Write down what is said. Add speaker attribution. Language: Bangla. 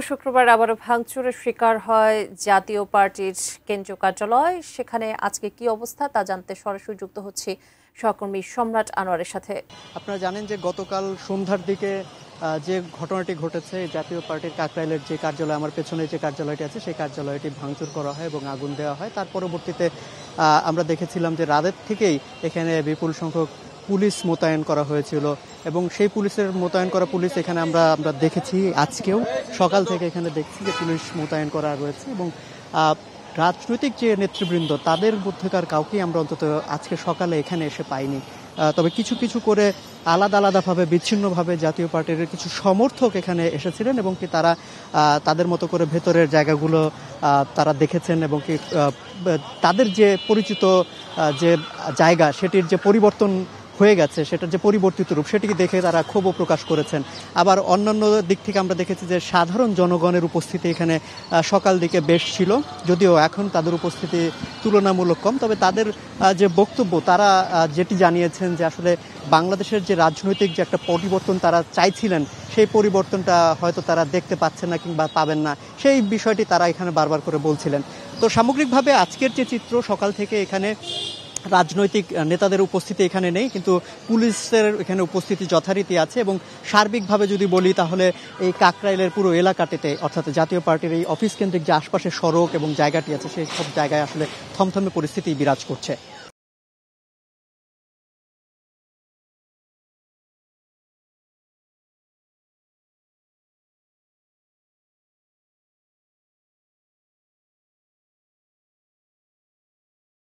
Speaker 1: শুক্রবার আবারও ভাঙচুরের শিকার হয় জাতীয় পার্টির কেন্দ্রীয় কার্যালয়। সেখানে আজকে কি অবস্থা তা জানতে সরাসরি যুক্ত হচ্ছি সহকর্মী সম্রাট আনোয়ারের সাথে।
Speaker 2: আপনারা জানেন যে গতকাল সন্ধ্যার দিকে যে ঘটনাটি ঘটেছে, জাতীয় পার্টির কাকরাইলের যে কার্যালয়, আমার পেছনে যে কার্যালয়টি আছে সেই কার্যালয়টি ভাঙচুর করা হয় এবং আগুন দেওয়া হয়। তার পরবর্তীতে আমরা দেখেছিলাম যে রাতের থেকেই এখানে বিপুল সংখ্যক পুলিশ মোতায়েন করা হয়েছিল এবং সেই পুলিশের মোতায়েন করা পুলিশ এখানে আমরা দেখেছি। আজকেও সকাল থেকে এখানে দেখছি যে পুলিশ মোতায়েন করা রয়েছে এবং রাজনৈতিক যে নেতৃবৃন্দ তাদের মধ্যকার কাউকেই আমরা অন্তত আজকে সকালে এখানে এসে পাইনি। তবে কিছু কিছু করে আলাদা আলাদাভাবে বিচ্ছিন্নভাবে জাতীয় পার্টির কিছু সমর্থক এখানে এসেছিলেন এবং কি তারা তাদের মতো করে ভেতরের জায়গাগুলো তারা দেখেছেন এবং কি তাদের যে পরিচিত যে জায়গা সেটির যে পরিবর্তন হয়ে গেছে, সেটার যে পরিবর্তিত রূপ সেটিকে দেখে তারা ক্ষোভও প্রকাশ করেছেন। আবার অন্যান্য দিক থেকে আমরা দেখেছি যে সাধারণ জনগণের উপস্থিতি এখানে সকাল দিকে বেশ ছিল, যদিও এখন তাদের উপস্থিতি তুলনামূলক কম। তবে তাদের যে বক্তব্য, তারা যেটি জানিয়েছেন যে আসলে বাংলাদেশের যে রাজনৈতিক যে একটা পরিবর্তন তারা চাইছিলেন, সেই পরিবর্তনটা হয়তো তারা দেখতে পাচ্ছেন না কিংবা পাবেন না, সেই বিষয়টি তারা এখানে বারবার করে বলছিলেন। তো সামগ্রিকভাবে আজকের যে চিত্র, সকাল থেকে এখানে রাজনৈতিক নেতাদের উপস্থিতি এখানে নেই, কিন্তু পুলিশের এখানে উপস্থিতি যথারীতি আছে এবং সার্বিকভাবে যদি বলি তাহলে এই কাকরাইলের পুরো এলাকাটিতে, অর্থাৎ জাতীয় পার্টির এই অফিস কেন্দ্রিক যে আশপাশের সড়ক এবং জায়গাটি আছে সেই সব জায়গায় আসলে থমথমে পরিস্থিতি বিরাজ করছে।